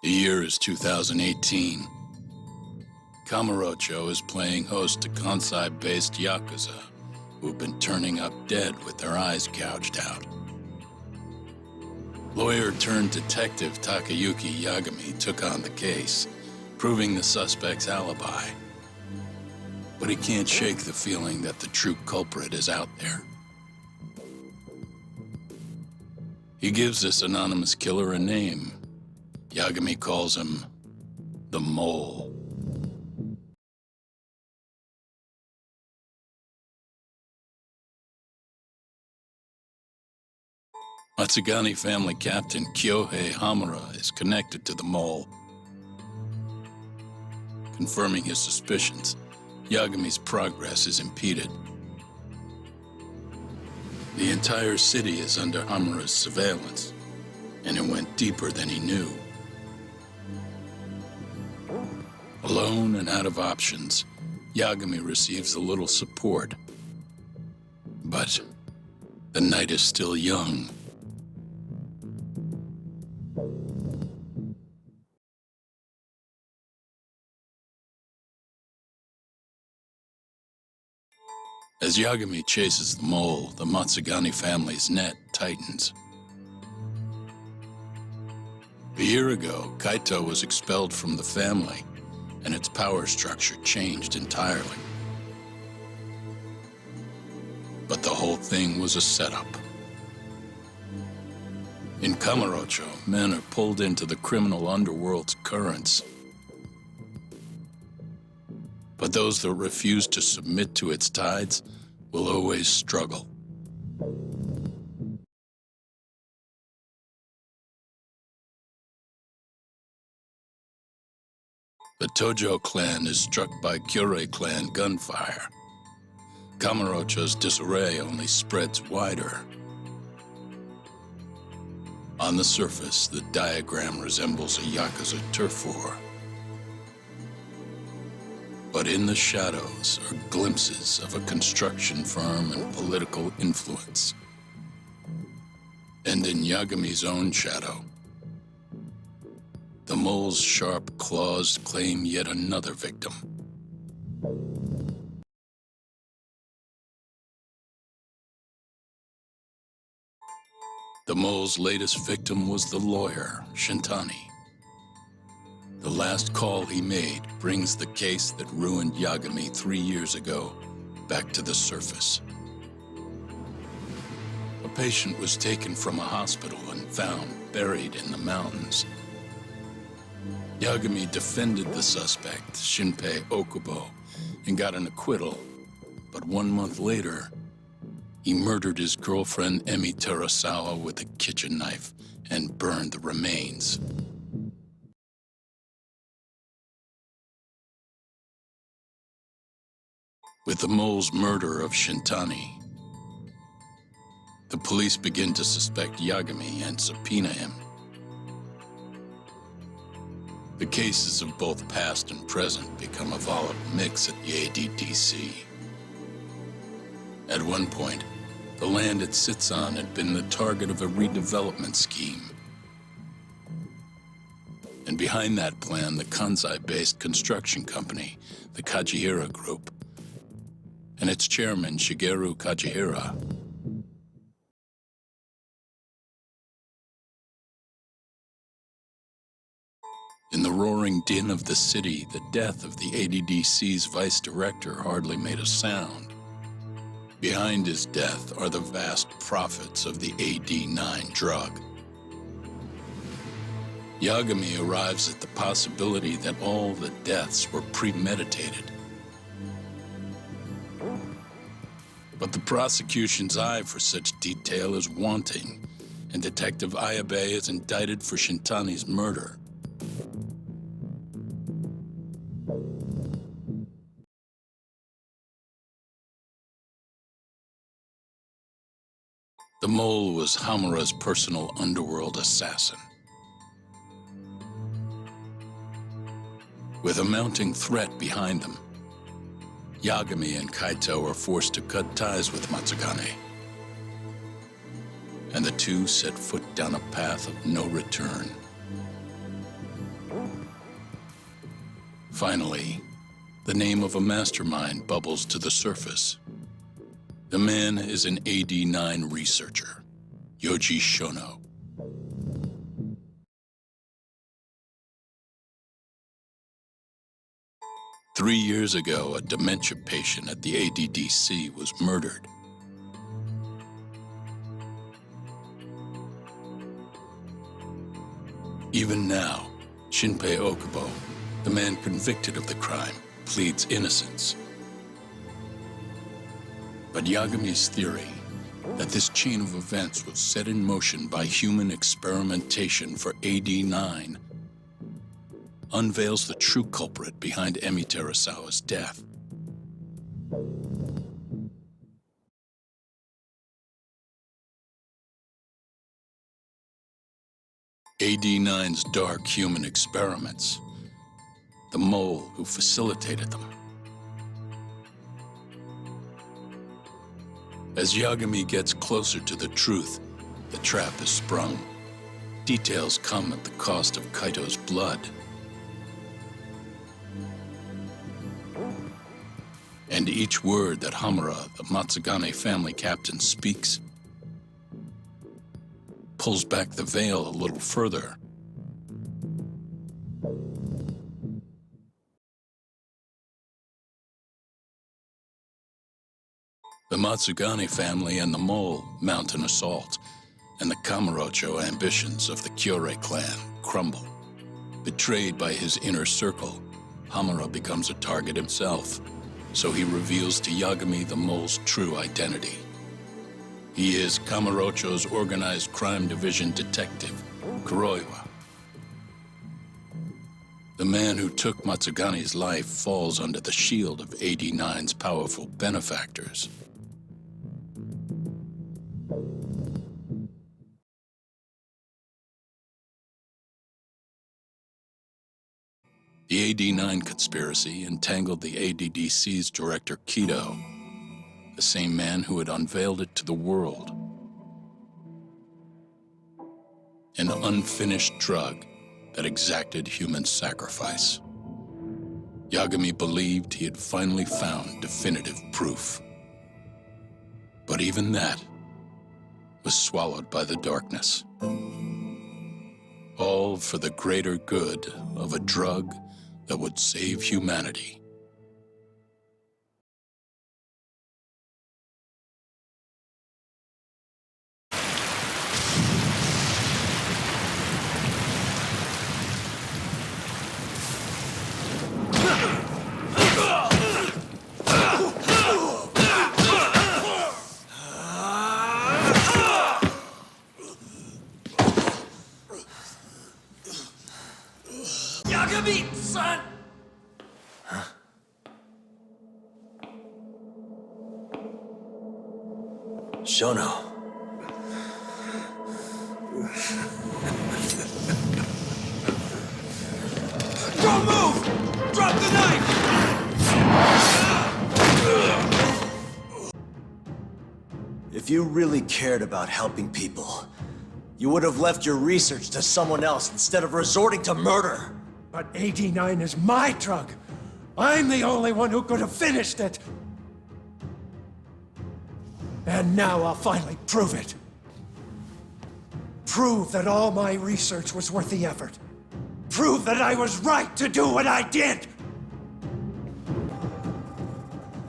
The year is 2018. Kamurocho is playing host to Kansai-based Yakuza, who've been turning up dead with their eyes gouged out. Lawyer-turned-detective Takayuki Yagami took on the case, proving the suspect's alibi. But he can't shake the feeling that the true culprit is out there. He gives this anonymous killer a name. Yagami calls him the Mole. Matsugani family captain Kyohei Hamura is connected to the Mole. Confirming his suspicions, Yagami's progress is impeded. The entire city is under Hamura's surveillance, and it went deeper than he knew. Alone and out of options, Yagami receives a little support. But the night is still young. As Yagami chases the Mole, the Matsugani family's net tightens. A year ago, Kaito was expelled from the family, and its power structure changed entirely. But the whole thing was a setup. In Kamurocho, men are pulled into the criminal underworld's currents. But those that refuse to submit to its tides will always struggle. The Tojo clan is struck by Kyorei clan gunfire. Kamurocho's disarray only spreads wider. On the surface, the diagram resembles a Yakuza turf war. But in the shadows are glimpses of a construction firm and political influence. And in Yagami's own shadow, the Mole's sharp claws claim yet another victim. The Mole's latest victim was the lawyer, Shintani. The last call he made brings the case that ruined Yagami 3 years ago back to the surface. A patient was taken from a hospital and found buried in the mountains. Yagami defended the suspect, Shinpei Okubo, and got an acquittal. But 1 month later, he murdered his girlfriend Emi Terasawa with a kitchen knife and burned the remains. With the Mole's murder of Shintani, the police begin to suspect Yagami and subpoena him. The cases of both past and present become a volatile mix at the ADDC. At one point, the land it sits on had been the target of a redevelopment scheme. And behind that plan, the Kansai-based construction company, the Kajihira Group, and its chairman, Shigeru Kajihira. In the roaring din of the city, the death of the ADDC's vice director hardly made a sound. Behind his death are the vast profits of the AD9 drug. Yagami arrives at the possibility that all the deaths were premeditated. But the prosecution's eye for such detail is wanting, and Detective Ayabe is indicted for Shintani's murder. The Mole was Hamura's personal underworld assassin. With a mounting threat behind them, Yagami and Kaito are forced to cut ties with Matsugane. And the two set foot down a path of no return. Finally, the name of a mastermind bubbles to the surface. The man is an AD-9 researcher, Yoji Shono. Three years ago, a dementia patient at the ADDC was murdered. Even now, Shinpei Okubo, the man convicted of the crime, pleads innocence. But Yagami's theory that this chain of events was set in motion by human experimentation for AD-9 unveils the true culprit behind Emi Terasawa's death. AD-9's dark human experiments, the mole who facilitated them. As Yagami gets closer to the truth, the trap is sprung. Details come at the cost of Kaito's blood. And each word that Hamura, the Matsugane family captain, speaks pulls back the veil a little further. The Matsugane family and the Mole mount an assault, and the Kamurocho ambitions of the Kyorei clan crumble. Betrayed by his inner circle, Hamura becomes a target himself, so he reveals to Yagami the Mole's true identity. He is Kamurocho's organized crime division detective, Kuroiwa. The man who took Matsugane's life falls under the shield of AD-9's powerful benefactors. The AD-9 conspiracy entangled the ADDC's director, Kido, the same man who had unveiled it to the world. An unfinished drug that exacted human sacrifice. Yagami believed he had finally found definitive proof. But even that was swallowed by the darkness. All for the greater good of a drug that would save humanity. Yagami, son! Shono. Don't move! Drop the knife! If you really cared about helping people, you would have left your research to someone else instead of resorting to murder. But AD-9 is my drug. I'm the only one who could have finished it. And now I'll finally prove it. Prove that all my research was worth the effort. Prove that I was right to do what I did.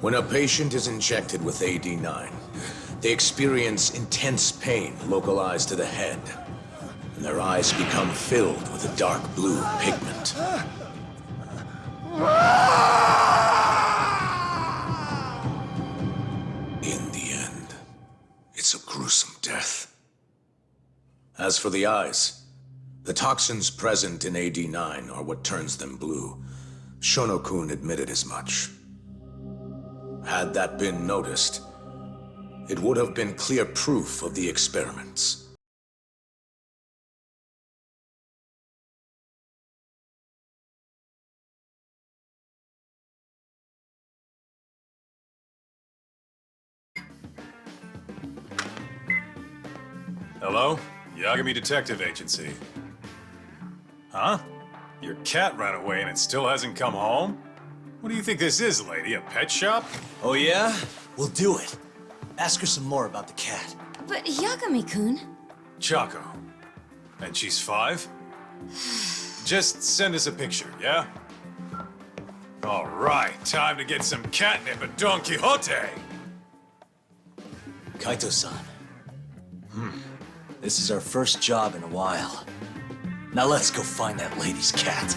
When a patient is injected with AD-9, they experience intense pain localized to the head, and their eyes become filled with a dark blue pigment. In the end, it's a gruesome death. As for the eyes, the toxins present in AD-9 are what turns them blue. Shono-kun admitted as much. Had that been noticed, it would have been clear proof of the experiments. Hello? Yagami Detective Agency. Huh? Your cat ran away and it still hasn't come home? What do you think this is, lady? A pet shop? Oh yeah? We'll do it. Ask her some more about the cat. But Yagami-kun... Choco. And she's 5? Just send us a picture, yeah? All right, time to get some catnip at Don Quixote! Kaito-san. This is our first job in a while. Now let's go find that lady's cat.